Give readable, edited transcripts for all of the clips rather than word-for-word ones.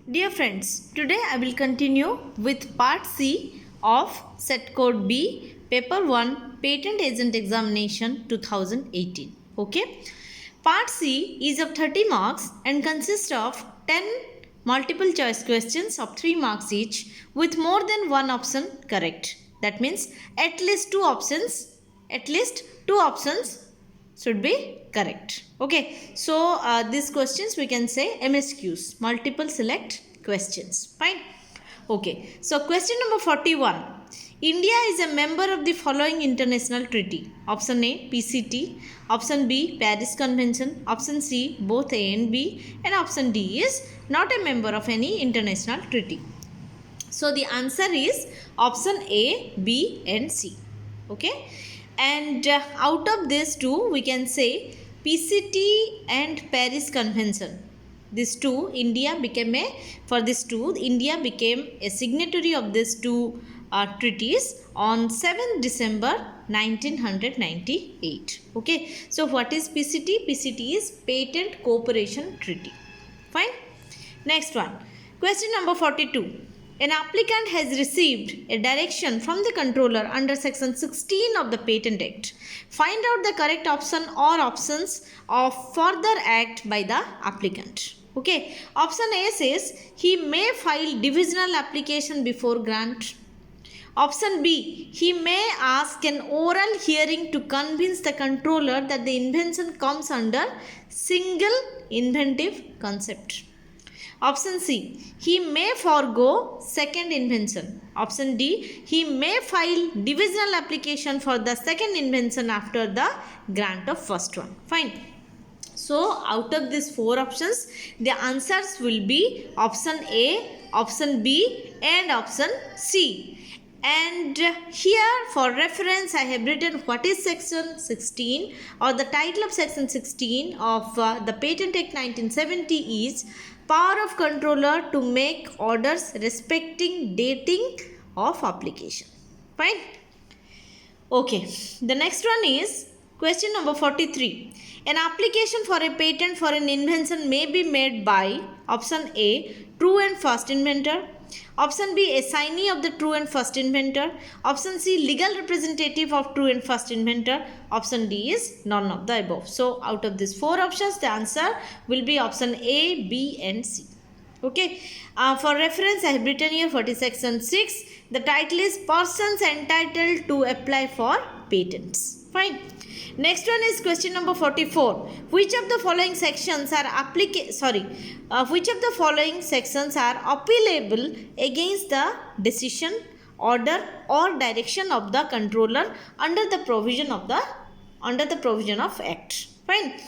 Dear friends, today I will continue with part C of Set Code B, Paper 1, Patent Agent Examination 2018. Okay. Part C is of 30 marks and consists of 10 multiple choice questions of 3 marks each with more than one option correct. That means at least two options should be correct. Okay, so these questions we can say MSQs, multiple select questions. Fine. Okay, so question number 41. India is a member of the following international treaty. Option A, PCT. Option B, Paris Convention. Option C, both A and B. And option D is not a member of any international treaty. So the answer is option A, B and C. Okay. And out of these two, we can say PCT and Paris Convention. These two, India became a signatory of these two treaties on 7th December 1998. Okay. So what is PCT? PCT is Patent Cooperation Treaty. Fine. Next one. Question number 42. An applicant has received a direction from the controller under section 16 of the Patent Act. Find out the correct option or options of further act by the applicant. Okay. Option A says he may file divisional application before grant. Option B, he may ask an oral hearing to convince the controller that the invention comes under single inventive concept. Option C, he may forego second invention. Option D, he may file divisional application for the second invention after the grant of first one. Fine. So, out of these four options, the answers will be option A, option B and option C. And here for reference I have written what is section 16 or the title of section 16 of the Patent Act 1970 is power of controller to make orders respecting dating of application. Fine. Okay. The next one is question number 43. An application for a patent for an invention may be made by option A, true and first inventor. Option B, assignee of the true and first inventor. Option C, legal representative of true and first inventor. Option D is none of the above. So, out of these four options, the answer will be option A, B and C. Okay. For reference, I have written here what is section 6. The title is persons entitled to apply for patents. Fine. Next one is question number 44. Which of the following sections are appealable against the decision, order or direction of the controller under the provision of Act? Fine.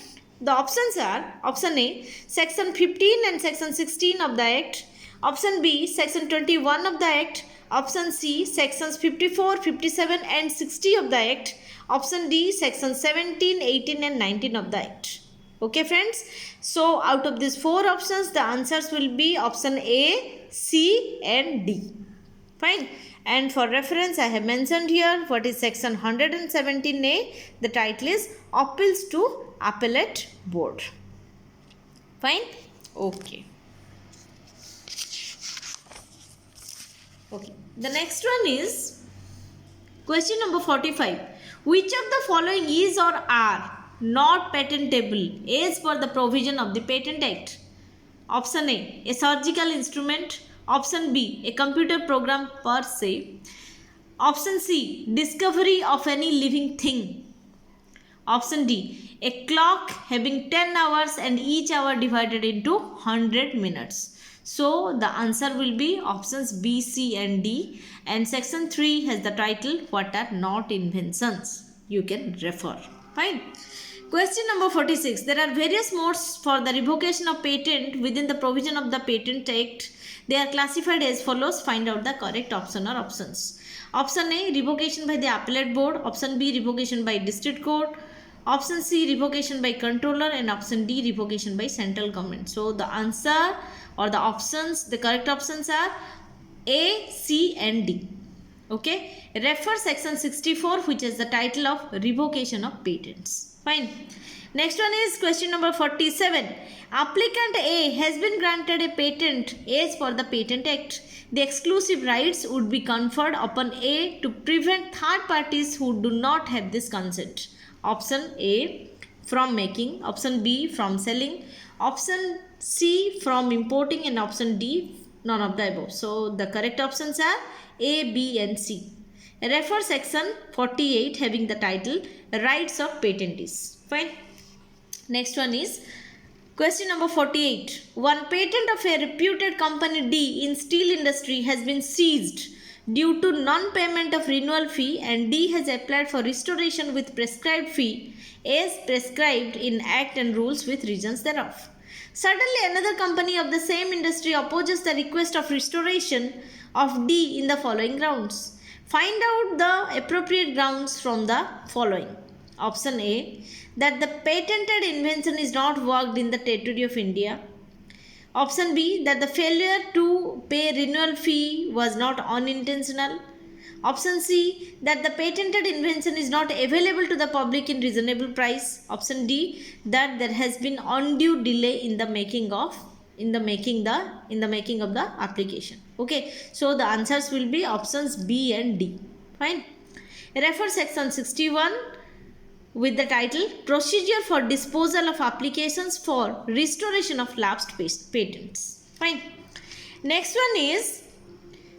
The options are option A, section 15 and section 16 of the Act. Option B, section 21 of the Act. Option C, sections 54, 57 and 60 of the Act. Option D, section 17, 18 and 19 of the Act. Okay friends. So out of these four options, the answers will be option A, C and D. Fine. And for reference, I have mentioned here what is section 117A. The title is Appeals to Appellate Board. Fine. Okay. Okay. The next one is question number 45. Which of the following is or are not patentable as per the provision of the Patent Act? Option A surgical instrument. Option B, a computer program per se. Option C, discovery of any living thing. Option D, a clock having 10 hours and each hour divided into 100 minutes. So, the answer will be options B, C and D. And section 3 has the title, what are not inventions? You can refer. Fine. Question number 46. There are various modes for the revocation of patent within the provision of the Patent Act. They are classified as follows. Find out the correct option or options. Option A, revocation by the appellate board. Option B, revocation by district court. Option C, revocation by controller. And option D, revocation by central government. So, the answer or the options, the correct options are A, C and D. Okay. Refer section 64 which is the title of revocation of patents. Fine. Next one is question number 47. Applicant A has been granted a patent as per the Patent Act. The exclusive rights would be conferred upon A to prevent third parties who do not have this consent. Option A, from making. Option B, from selling. Option C, from importing. And option D, none of the above. So the correct options are A, B and C. Refer section 48 having the title Rights of Patentees. Fine. Next one is question number 48. One patent of a reputed company D in steel industry has been seized due to non-payment of renewal fee, and D has applied for restoration with prescribed fee as prescribed in Act and rules with reasons thereof. Suddenly another company of the same industry opposes the request of restoration of D in the following grounds. Find out the appropriate grounds from the following. Option A, that the patented invention is not worked in the territory of India. Option B, that the failure to pay renewal fee was not unintentional. Option C, that the patented invention is not available to the public in reasonable price. Option D, that there has been undue delay in the making of the application. Okay, so the answers will be options B and D. Fine. Refer section 61 with the title Procedure for Disposal of Applications for Restoration of Lapsed Patents. Fine. Next one is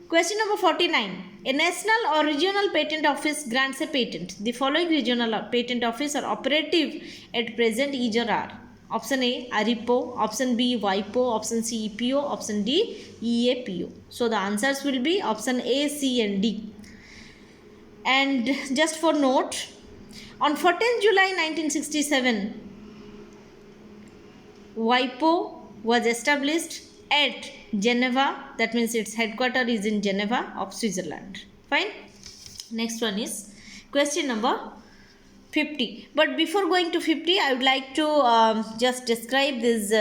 question number 49. A national or regional patent office grants a patent. The following regional patent office are operative at present, each or are. Option A, ARIPO. Option B, WIPO. Option C, EPO. Option D, EAPO. So the answers will be option A, C and D. And just for note, on 14th July 1967, WIPO was established at Geneva. That means its headquarters is in Geneva of Switzerland. Fine. Next one is question number 50. But before going to 50, I would like to just describe these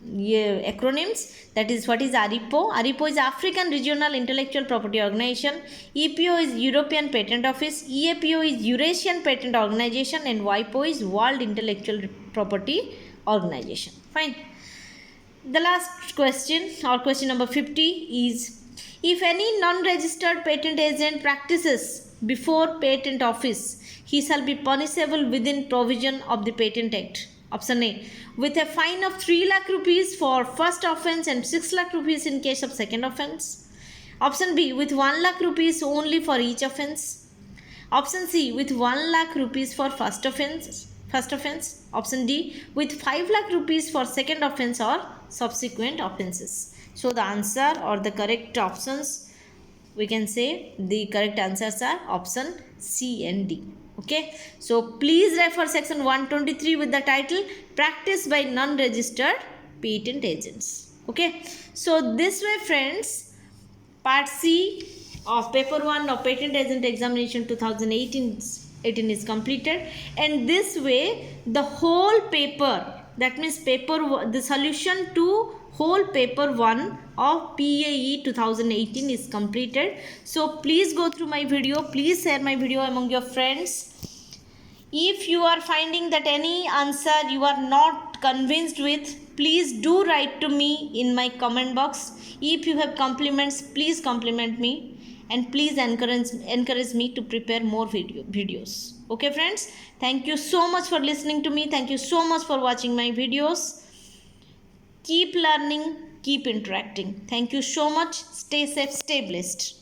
acronyms. That is, what is ARIPO? ARIPO is African Regional Intellectual Property Organization. EPO is European Patent Office. EAPO is Eurasian Patent Organization. And WIPO is World Intellectual Property Organization. Fine. The last question, or question number 50, is if any non-registered patent agent practices before patent office, he shall be punishable within provision of the Patent Act. Option A, with a fine of 3 lakh rupees for first offence and 6 lakh rupees in case of second offence. Option B, with 1 lakh rupees only for each offence. Option C, with 1 lakh rupees for first offence. Option D, with 5 lakh rupees for second offence or subsequent offences. So the answer or the correct options, we can say the correct answers are option C and D. Okay, so please refer section 123 with the title Practice by Non-Registered Patent Agents. Okay, so this way friends, part C of paper 1 of Patent Agent Examination 2018 is completed, and this way the whole paper, that means the solution to whole paper 1 of PAE 2018 is completed. So please go through my video, please share my video among your friends. If you are finding that any answer you are not convinced with, please do write to me in my comment box. If you have compliments, please compliment me, and please encourage me to prepare more videos. Okay friends, thank you so much for listening to me. Thank you so much for watching my videos. Keep learning, keep interacting. Thank you so much. Stay safe, stay blessed.